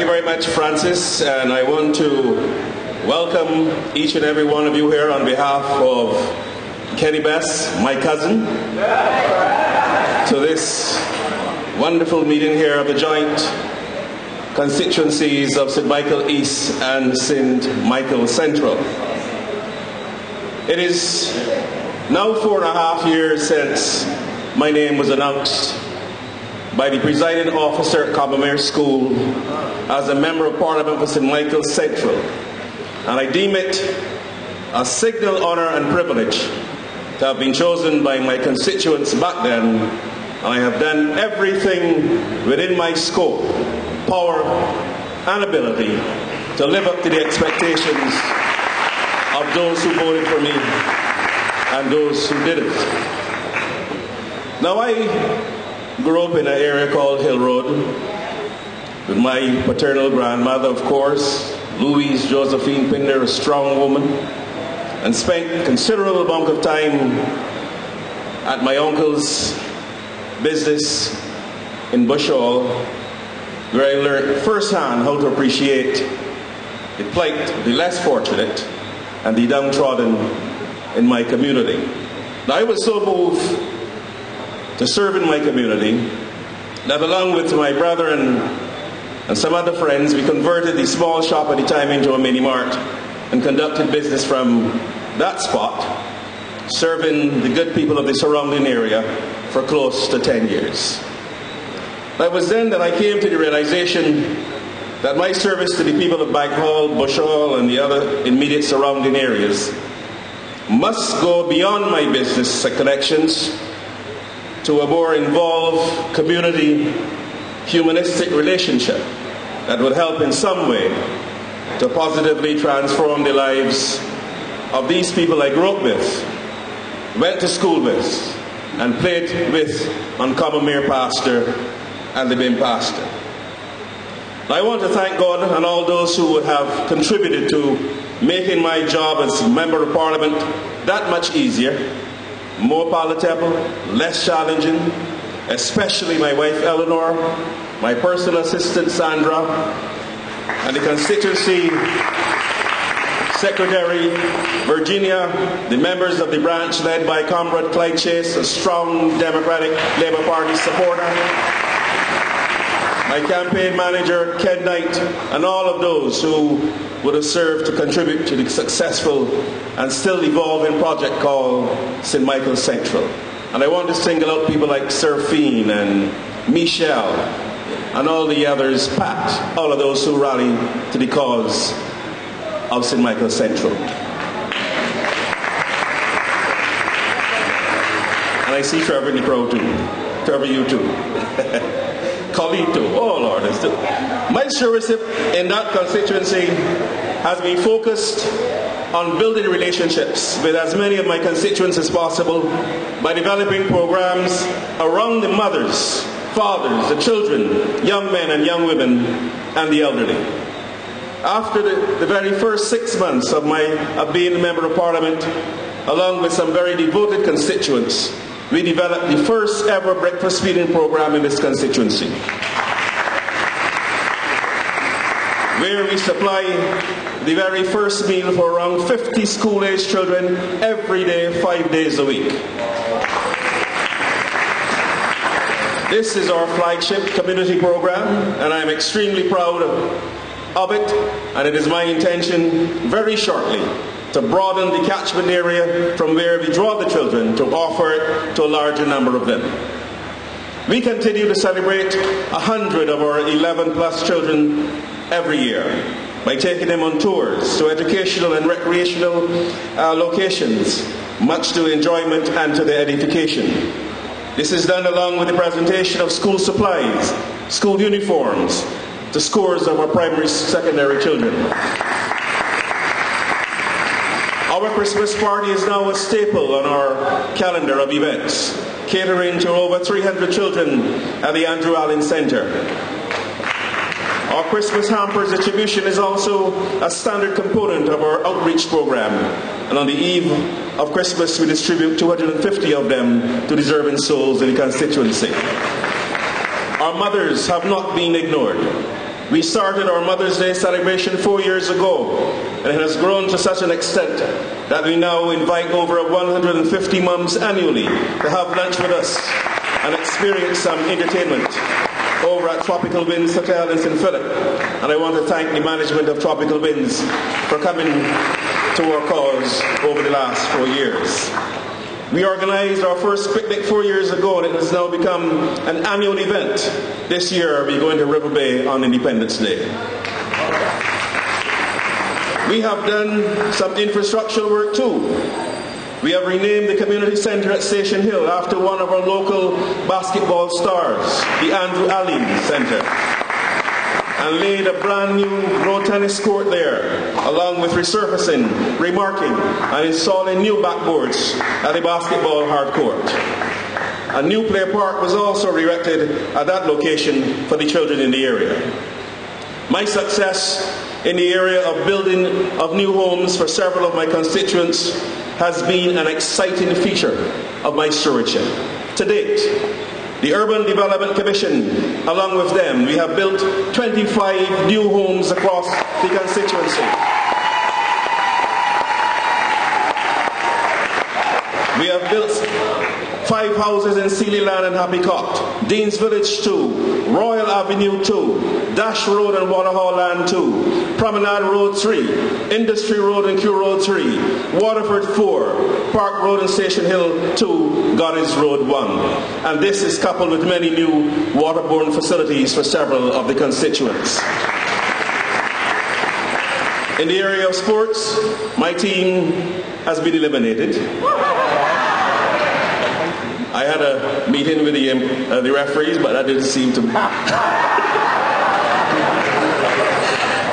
Thank you very much, Francis, and I want to welcome each and every one of you here on behalf of Kenny Bess, my cousin, to this wonderful meeting here of the joint constituencies of St. Michael East and St. Michael Central. It is now 4.5 years since my name was announced by the presiding officer at Combermere School as a Member of Parliament for St. Michael Central. And I deem it a signal honour and privilege to have been chosen by my constituents back then, and I have done everything within my scope, power and ability to live up to the expectations of those who voted for me and those who didn't. Now, I grew up in an area called Hill Road with my paternal grandmother, of course, Louise Josephine Pinder, a strong woman, and spent a considerable amount of time at my uncle's business in Bush Hall, where I learned firsthand how to appreciate the plight of the less fortunate and the downtrodden in my community. Now, I was so moved to serve in my community that, along with my brother and some other friends, we converted the small shop at the time into a mini mart and conducted business from that spot, serving the good people of the surrounding area for close to 10 years. It was then that I came to the realization that my service to the people of Baghall, Bush Hall and the other immediate surrounding areas must go beyond my business connections to a more involved community, humanistic relationship that would help in some way to positively transform the lives of these people I grew up with, went to school with, and played with on Combermere Pasture and the Bin Pasture. I want to thank God and all those who would have contributed to making my job as Member of Parliament that much easier, more palatable, less challenging, especially my wife Eleanor, my personal assistant Sandra, and the constituency secretary Virginia, the members of the branch led by Comrade Clyde Chase, a strong Democratic Labour Party supporter, my campaign manager Ken Knight, and all of those who would have served to contribute to the successful and still evolving project called St. Michael Central. And I want to single out people like Serafine and Michelle and all the others, Pat, all of those who rally to the cause of St. Michael Central. And I see Trevor in the crowd too. Trevor, you too. Colito, oh Lord, it's too. My stewardship in that constituency has been focused on building relationships with as many of my constituents as possible by developing programs around the mothers, fathers, the children, young men and young women, and the elderly. After the very first 6 months of being a Member of Parliament, along with some very devoted constituents, we developed the first ever breakfast feeding program in this constituency, where we supply the very first meal for around 50 school-aged children every day, 5 days a week. This is our flagship community program, and I'm extremely proud of it, and it is my intention very shortly to broaden the catchment area from where we draw the children to offer it to a larger number of them. We continue to celebrate 100 of our 11+ children every year by taking them on tours to educational and recreational locations, much to enjoyment and to their edification. This is done along with the presentation of school supplies, school uniforms, to scores of our primary, secondary children. Our Christmas party is now a staple on our calendar of events, catering to over 300 children at the Andrew Allen Centre. Our Christmas hampers distribution is also a standard component of our outreach program, and on the eve of Christmas we distribute 250 of them to deserving souls in the constituency. Our mothers have not been ignored. We started our Mother's Day celebration 4 years ago, and it has grown to such an extent that we now invite over 150 mums annually to have lunch with us and experience some entertainment over at Tropical Winds Hotel in St. Philip. And I want to thank the management of Tropical Winds for coming to our cause over the last 4 years. We organized our first picnic 4 years ago, and it has now become an annual event. This year we're going to River Bay on Independence Day. We have done some infrastructural work too. We have renamed the community centre at Station Hill after one of our local basketball stars, the Andrew Allen Centre, and laid a brand new road tennis court there, along with resurfacing, remarking, and installing new backboards at the basketball hard court. A new play park was also erected at that location for the children in the area. My success in the area of building of new homes for several of my constituents has been an exciting feature of my stewardship. To date, the Urban Development Commission, along with them, we have built 25 new homes across the constituency. We have built 5 houses in Sealy Land and Happy Cock, Dean's Village 2, Royal Avenue 2, Dash Road and Waterhall Land 2, Promenade Road 3, Industry Road and Q Road 3, Waterford 4, Park Road and Station Hill 2, Goddess Road 1. And this is coupled with many new waterborne facilities for several of the constituents. In the area of sports, my team has been eliminated. I had a meeting with the referees, but that didn't seem to...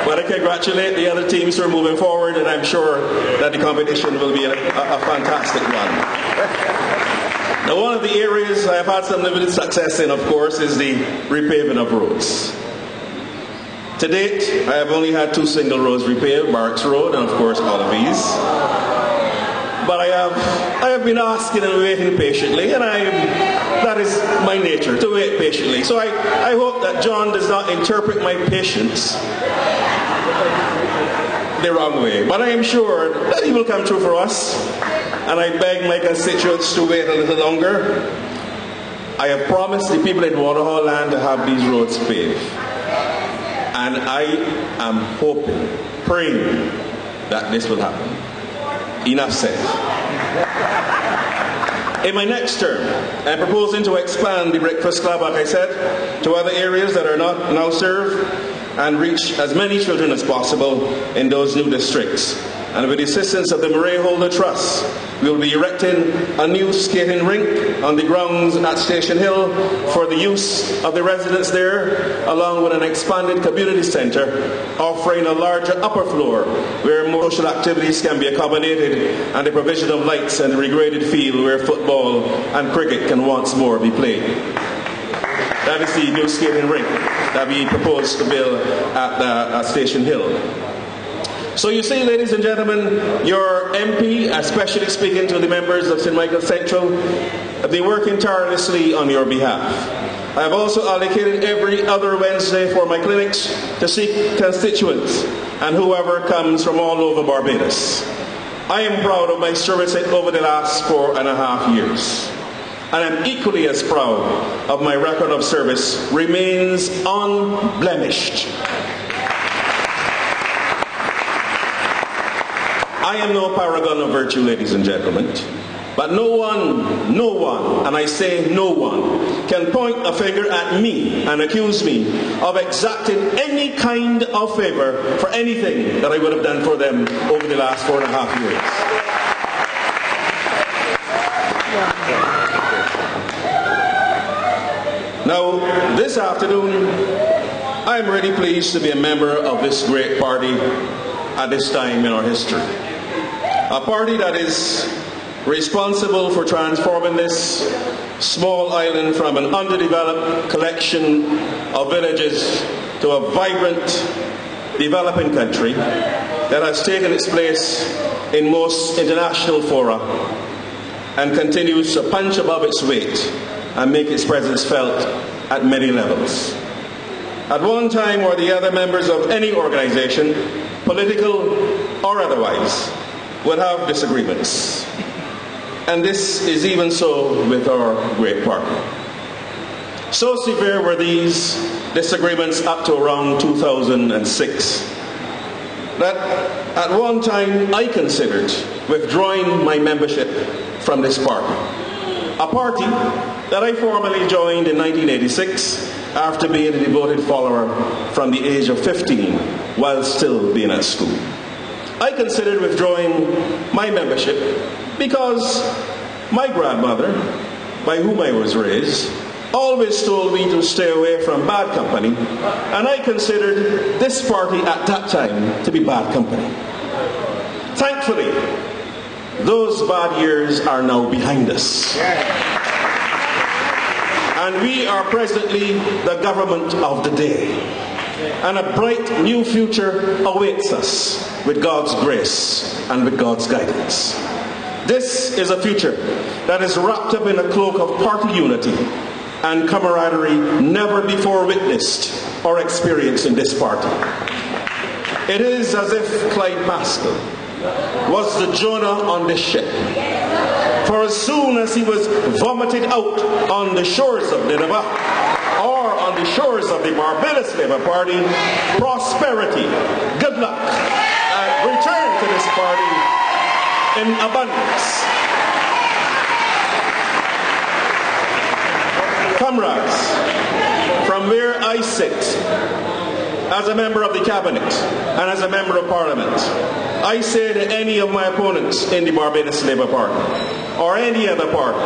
But I congratulate the other teams who are moving forward, and I'm sure that the competition will be a fantastic one. Now, one of the areas I have had some limited success in, of course, is the repaving of roads. To date, I have only had 2 single roads repaved, Barks Road and, of course, Olivies. But I have been asking and waiting patiently, and that is my nature, to wait patiently. So I hope that John does not interpret my patience the wrong way. But I am sure that he will come true for us, and I beg my constituents to wait a little longer. I have promised the people in Waterhall Land to have these roads paved. And I am hoping, praying that this will happen. Enough said. In my next term, I'm proposing to expand the Breakfast Club, like I said, to other areas that are not now served and reach as many children as possible in those new districts. And with the assistance of the Murray Holder Trust, we will be erecting a new skating rink on the grounds at Station Hill for the use of the residents there, along with an expanded community centre offering a larger upper floor where more social activities can be accommodated, and the provision of lights and the regraded field where football and cricket can once more be played. That is the new skating rink that we propose to build at Station Hill. So you see, ladies and gentlemen, your MP, especially speaking to the members of St. Michael Central, have been working tirelessly on your behalf. I have also allocated every other Wednesday for my clinics to see constituents and whoever comes from all over Barbados. I am proud of my service over the last 4.5 years. And I'm equally as proud of my record of service remains unblemished. I am no paragon of virtue, ladies and gentlemen, but no one, and I say no one, can point a finger at me and accuse me of exacting any kind of favor for anything that I would have done for them over the last 4.5 years. Now, this afternoon, I am really pleased to be a member of this great party at this time in our history. A party that is responsible for transforming this small island from an underdeveloped collection of villages to a vibrant, developing country that has taken its place in most international fora and continues to punch above its weight and make its presence felt at many levels. At one time or the other, members of any organization, political or otherwise, will have disagreements. And this is even so with our great party. So severe were these disagreements up to around 2006 that at one time I considered withdrawing my membership from this party. A party that I formally joined in 1986 after being a devoted follower from the age of 15 while still being at school. I considered withdrawing my membership because my grandmother, by whom I was raised, always told me to stay away from bad company, and I considered this party at that time to be bad company. Thankfully, those bad years are now behind us. And we are presently the government of the day. And a bright new future awaits us with God's grace and with God's guidance. This is a future that is wrapped up in a cloak of party unity and camaraderie never before witnessed or experienced in this party. It is as if Clyde Pascal was the Jonah on this ship. For as soon as he was vomited out on the shores of Nineveh or on the shores of the Barbados Labour Party, prosperity, good luck, returned to this party in abundance. Comrades, from where I sit, as a member of the Cabinet and as a member of Parliament, I say to any of my opponents in the Barbados Labour Party or any other party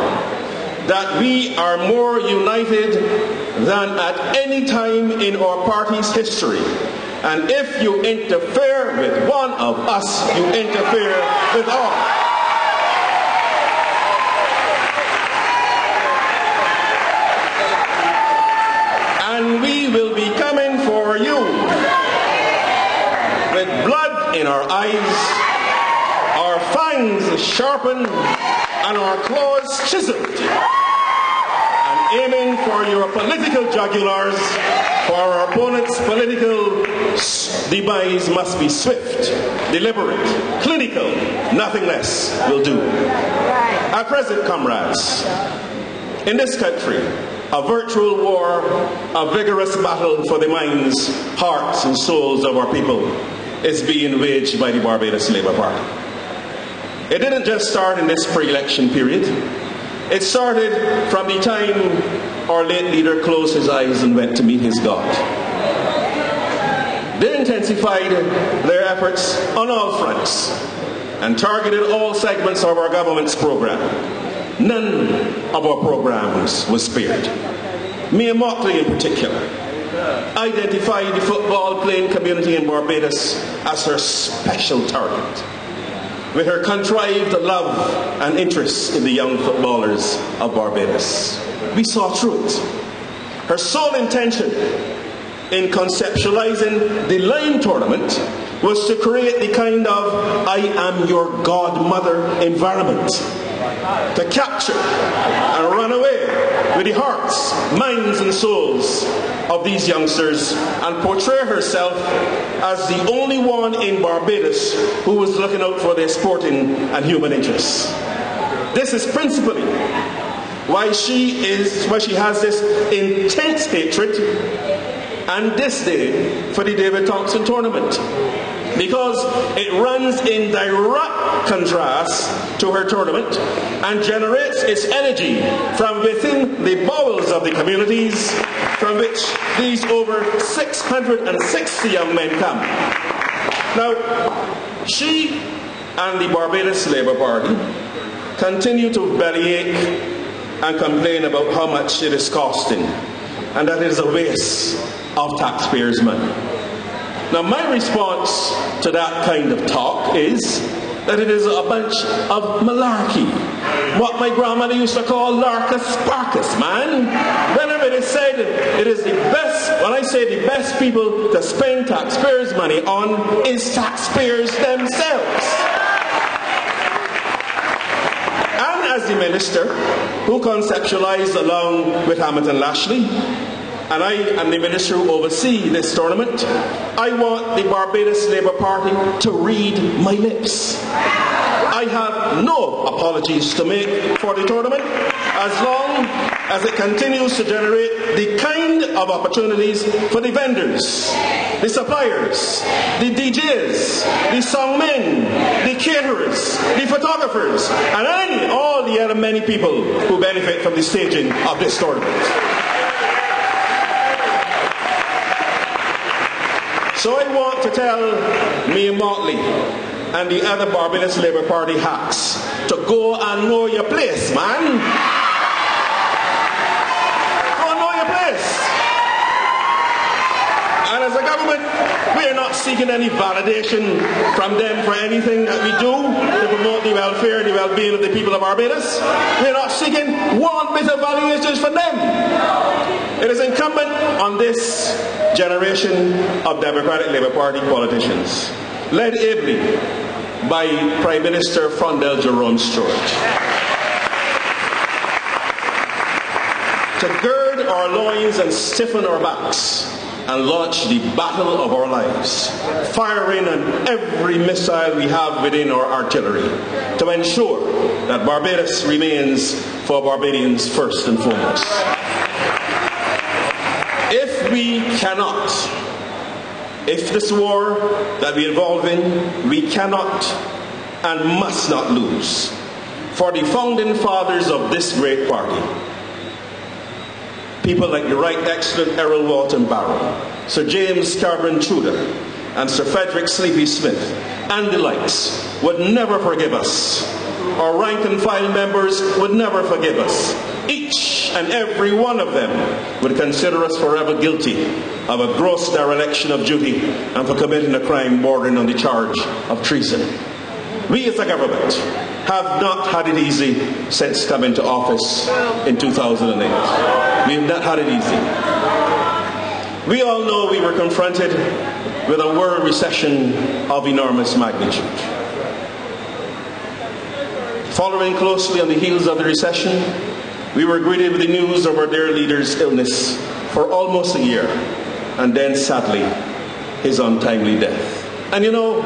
that we are more united than at any time in our party's history. And if you interfere with one of us, you interfere with all. And we will be coming for you with blood in our eyes, our fangs sharpened, and our claws chiseled, and aiming for your political jugulars, for our opponents' political demise must be swift, deliberate, clinical, nothing less will do. At present, comrades, in this country, a virtual war, a vigorous battle for the minds, hearts and souls of our people is being waged by the Barbados Labour Party. It didn't just start in this pre-election period. It started from the time our late leader closed his eyes and went to meet his God. They intensified their efforts on all fronts and targeted all segments of our government's program. None of our programs was spared. Mia Mockley in particular identified the football-playing community in Barbados as her special target, with her contrived love and interest in the young footballers of Barbados. We saw through it. Her sole intention in conceptualizing the Line tournament was to create the kind of I am your godmother environment, to capture and run away with the hearts, minds and souls of these youngsters and portray herself as the only one in Barbados who was looking out for their sporting and human interests. This is principally why she has this intense hatred and disdain for the David Thompson tournament, because it runs in direct contrast to her tournament and generates its energy from within the bowels of the communities from which these over 660 young men come. Now, she and the Barbados Labour Party continue to bellyache and complain about how much it is costing and that it is a waste of taxpayers' money. Now, my response to that kind of talk is that it is a bunch of malarkey. What my grandmother used to call larkus sparkus, man. Whenever they said it is the best, when I say the best people to spend taxpayers' money on is taxpayers themselves. And as the minister who conceptualized along with Hamilton Lashley and I am the minister who oversees this tournament, I want the Barbados Labour Party to read my lips. I have no apologies to make for the tournament as long as it continues to generate the kind of opportunities for the vendors, the suppliers, the DJs, the songmen, the caterers, the photographers, and all the other many people who benefit from the staging of this tournament. So I want to tell Mia Motley and the other Barbados Labour Party hacks to go and know your place, man. Go and know your place. And as a government, we are not seeking any validation from them for anything that we do to promote the welfare and the well-being of the people of Barbados. We are not seeking one bit of validation from them. It is incumbent on this generation of Democratic Labour Party politicians, led ably by Prime Minister Frondel Jerome Stewart, to gird our loins and stiffen our backs and launch the battle of our lives, firing on every missile we have within our artillery to ensure that Barbados remains for Barbadians first and foremost. If we cannot, if this war that we are involved in, we cannot and must not lose, for the founding fathers of this great party, people like the Right Excellent Errol Walton Barrow, Sir James Carbery Tudor, and Sir Frederick Sleepy Smith, and the likes, would never forgive us. Our rank and file members would never forgive us. Each and every one of them would consider us forever guilty of a gross dereliction of duty and for committing a crime bordering on the charge of treason. We as a government have not had it easy since coming to office in 2008. We have not had it easy. We all know we were confronted with a world recession of enormous magnitude. Following closely on the heels of the recession, we were greeted with the news of our dear leader's illness for almost a year, and then sadly, his untimely death. And you know,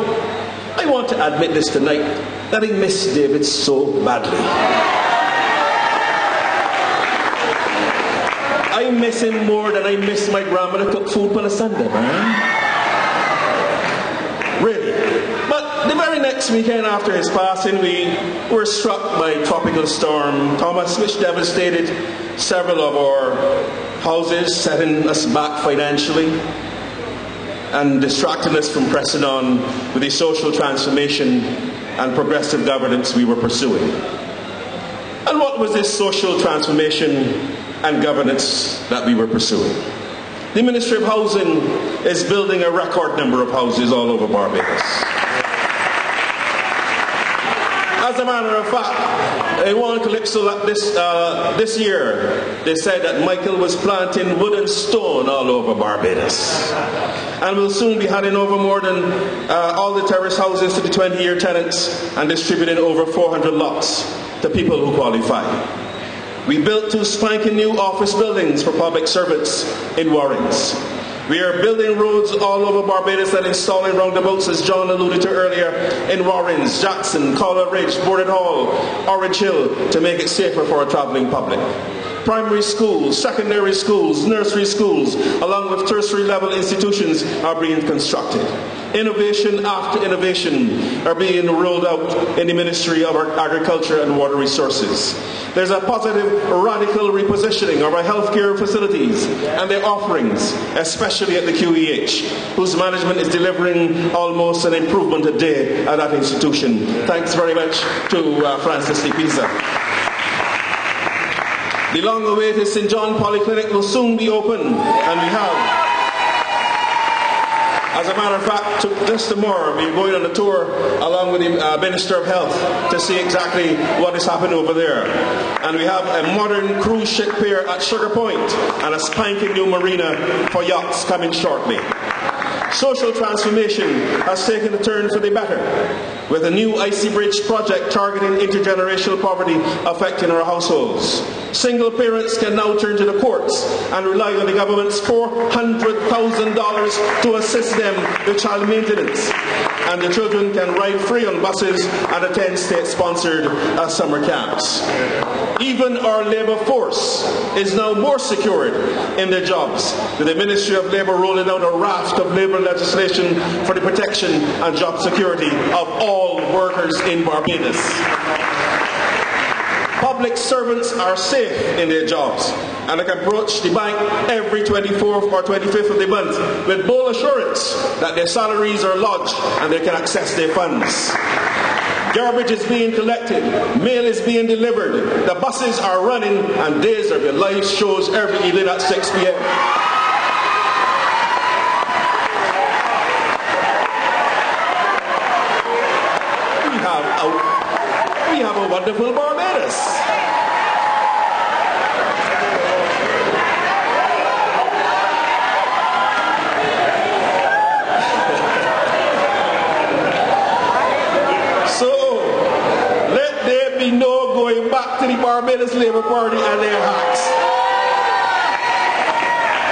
I want to admit this tonight, that I miss David so badly. I miss him more than I miss my grandmother cook food on a Sunday, man. Really. But the very next weekend after his passing, we were struck by Tropical Storm Thomas, which devastated several of our houses, setting us back financially and distracting us from pressing on with the social transformation and progressive governance we were pursuing. And what was this social transformation and governance that we were pursuing? The Ministry of Housing is building a record number of houses all over Barbados. As a matter of fact, in one calypso that this year, they said that Michael was planting wood and stone all over Barbados. And we'll soon be handing over more than all the terrace houses to the 20-year tenants and distributing over 400 lots to people who qualify. We built 2 spanking new office buildings for public servants in Warrens. We are building roads all over Barbados and installing roundabouts, as John alluded to earlier, in Warrens, Jackson, Collar Ridge, Bournemouth Hall, Orange Hill, to make it safer for our travelling public. Primary schools, secondary schools, nursery schools, along with tertiary level institutions are being constructed. Innovation after innovation are being rolled out in the Ministry of Agriculture and Water Resources. There's a positive, radical repositioning of our healthcare facilities and their offerings, especially at the QEH, whose management is delivering almost an improvement a day at that institution. Thanks very much to Francis Lipiza. The long-awaited St. John Polyclinic will soon be open, and we have. As a matter of fact, just tomorrow, we're going on a tour along with the Minister of Health to see exactly what is happening over there. And we have a modern cruise ship pier at Sugar Point and a spanking new marina for yachts coming shortly. Social transformation has taken a turn for the better. with a new icy bridge project targeting intergenerational poverty affecting our households. Single parents can now turn to the courts and rely on the government's $400,000 to assist them with child maintenance. And the children can ride free on buses and attend state-sponsored summer camps. Even our labour force is now more secured in their jobs, with the Ministry of Labour rolling out a raft of labour legislation for the protection and job security of all workers in Barbados. Public servants are safe in their jobs and they can approach the bank every 24th or 25th of the month with full assurance that their salaries are lodged and they can access their funds. Garbage is being collected, mail is being delivered, the buses are running, and Days of Your Life shows every evening at 6 p.m. We have a wonderful Barbados. So, let there be no going back to the Barbados Labour Party and their hacks.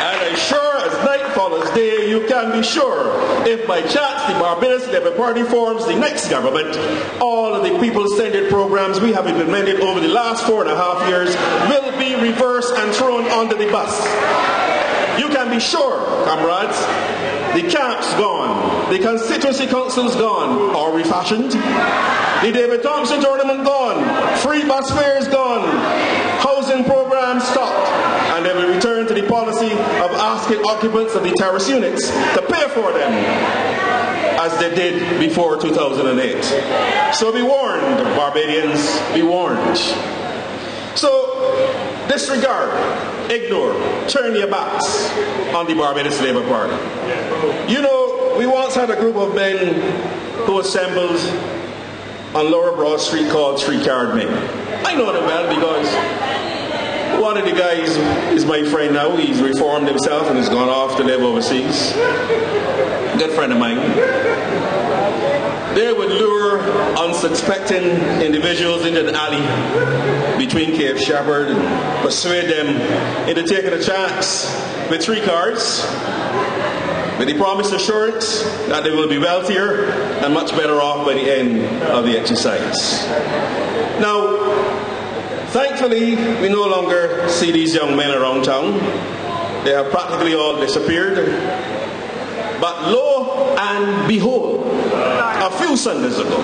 And as sure as night follows day, you can be sure, if by chance the Barbados Labour Party forms the next government, all of the people-centered programs we have implemented over the last 4.5 years will be reversed and thrown onto the bus. You can be sure, comrades, the camp's gone, the constituency council's gone, or refashioned, the David Thompson tournament gone, free bus fares gone, housing programs stopped, and they will return to the policy of asking occupants of the terrace units to pay for them, as they did before 2008. So be warned, Barbadians, be warned. So, disregard, ignore, turn your backs on the Barbados Labour Party. You know, we once had a group of men who assembled on Lower Broad Street called Streetcard Men. I know them well because one of the guys is my friend now. He's reformed himself and has gone off to live overseas. Good friend of mine. They would lure unsuspecting individuals into an alley between Cape Shepherd and persuade them into taking a chance with 3 cards, with the promised assurance that they will be wealthier and much better off by the end of the exercise. Now, thankfully, we no longer see these young men around town. They have practically all disappeared. But lo and behold, a few Sundays ago,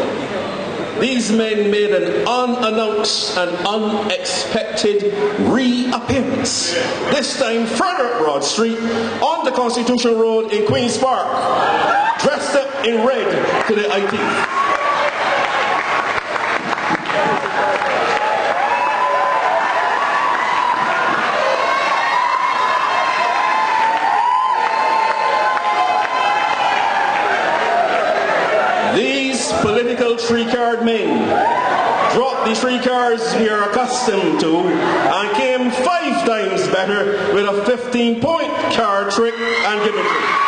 these men made an unannounced and unexpected reappearance. This time further up Broad Street, on the Constitution Road in Queen's Park, dressed up in red to the eye teeth. Political 3-card men dropped the 3 cards we are accustomed to and came 5 times better with a 15-point card trick and gimmickry.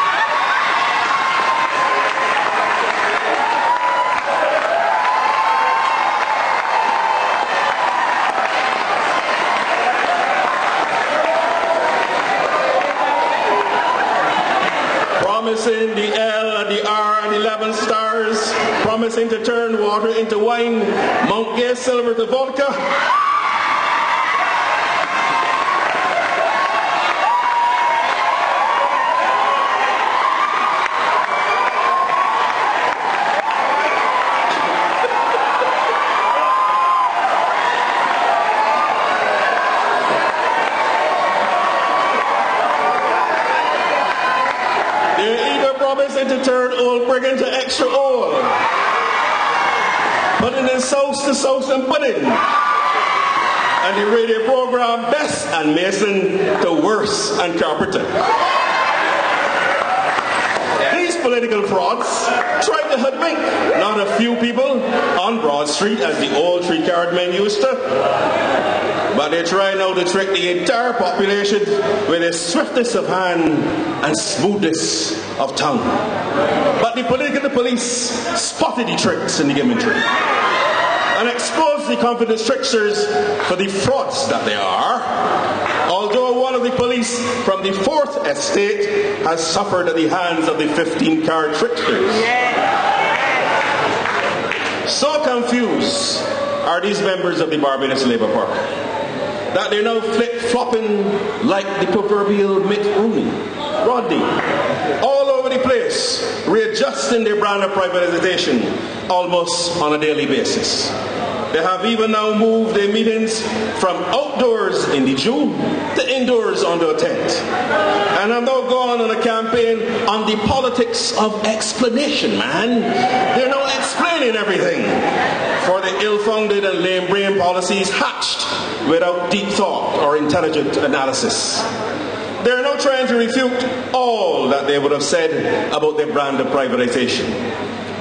Promising the L and the R and 11 stars, promising to turn water into wine, Mount Gay silver to vodka. To turn old brick into extra old, putting in sauce to sauce and pudding, and the radio program Best and Mason to Worse and Carpenter. These political frauds tried to hoodwink not a few people on Broad Street as the old three-card men used to. But they try now to trick the entire population with the swiftness of hand and smoothness of tongue. But the political police spotted the tricks in the gimmickry and exposed the confidence tricksters for the frauds that they are. Although one of the police from the 4th estate has suffered at the hands of the 15-card tricksters. So confused are these members of the Barbados Labour Party that they're now flip-flopping like the proverbial Mitt Rodney, all over the place, readjusting their brand of privatization almost on a daily basis. They have even now moved their meetings from outdoors in the June to indoors under a tent. And have now gone on a campaign on the politics of explanation, man. They're now explaining everything for the ill-founded and lame-brain policies hatched without deep thought or intelligent analysis. They're now trying to refute all that they would have said about their brand of privatization,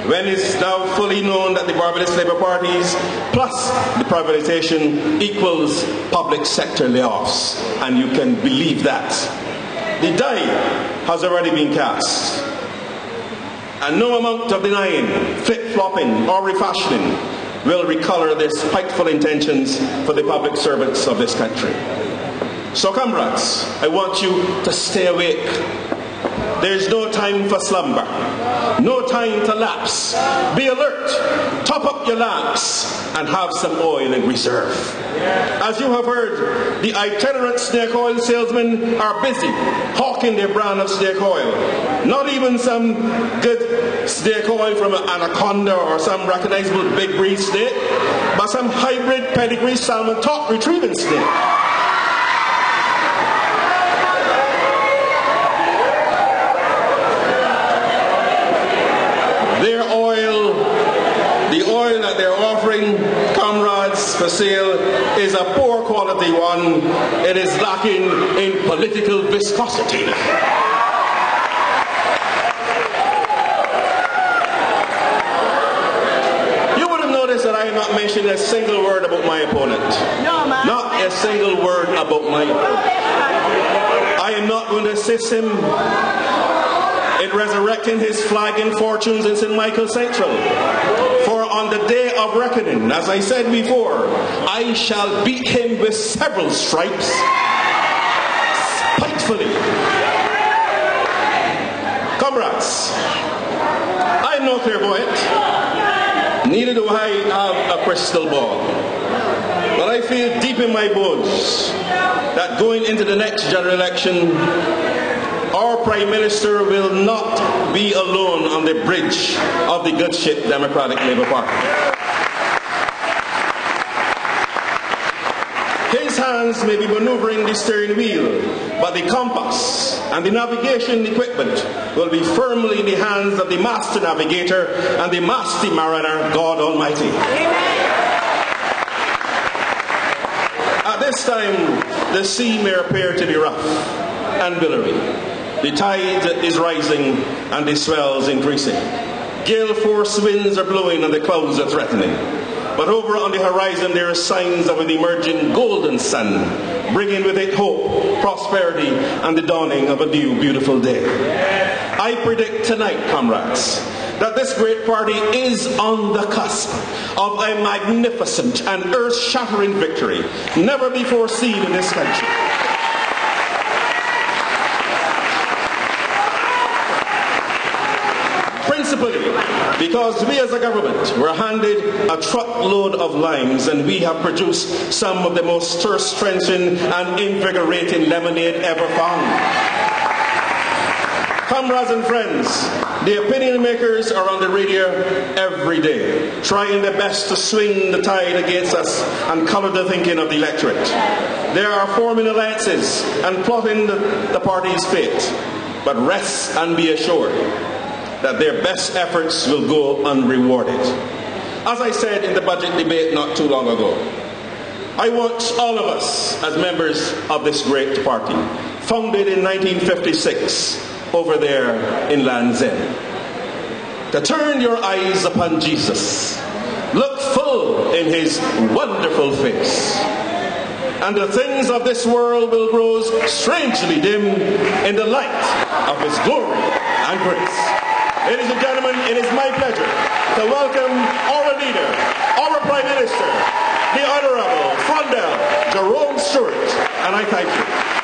when it's now fully known that the Barbados Labour Parties plus the privatization equals public sector layoffs. And you can believe that. The die has already been cast. And no amount of denying, flip-flopping or refashioning will recolour their spiteful intentions for the public servants of this country. So comrades, I want you to stay awake. There's no time for slumber, no time to lapse. Be alert, top up your lamps, and have some oil in reserve. As you have heard, the itinerant snake oil salesmen are busy hawking their brand of snake oil. Not even some good snake oil from an anaconda or some recognizable big breed snake, but some hybrid pedigree salmon top retrieving snake. The oil that they're offering, comrades, for sale is a poor quality one. It is lacking in political viscosity. You would have noticed that I have not mentioned a single word about my opponent. No, man. Not a single word about my opponent. I am not going to assist him in resurrecting his flagging fortunes in St. Michael Central. For on the day of reckoning, as I said before, I shall beat him with several stripes, spitefully. Comrades, I am no clairvoyant, neither do I have a crystal ball. But I feel deep in my bones that going into the next general election, our Prime Minister will not be alone on the bridge of the good ship Democratic Labour Party. His hands may be maneuvering the steering wheel, but the compass and the navigation equipment will be firmly in the hands of the master navigator and the master mariner, God Almighty. At this time, the sea may appear to be rough and billowy. The tide is rising and the swells increasing. Gale force winds are blowing and the clouds are threatening. But over on the horizon there are signs of an emerging golden sun, bringing with it hope, prosperity, and the dawning of a new beautiful day. I predict tonight, comrades, that this great party is on the cusp of a magnificent and earth-shattering victory, never before seen in this country. Because we as a government were handed a truckload of limes and we have produced some of the most thirst-quenching and invigorating lemonade ever found. Comrades and friends, the opinion makers are on the radio every day, trying their best to swing the tide against us and colour the thinking of the electorate. They are forming alliances and plotting the party's fate. But rest and be assured that their best efforts will go unrewarded. As I said in the budget debate not too long ago, I want all of us as members of this great party, founded in 1956 over there in Land's End, to turn your eyes upon Jesus. Look in his wonderful face. And the things of this world will grow strangely dim in the light of his glory and grace. Ladies and gentlemen, it is my pleasure to welcome our leader, our Prime Minister, the Honourable Frondell Jerome Stewart, and I thank you.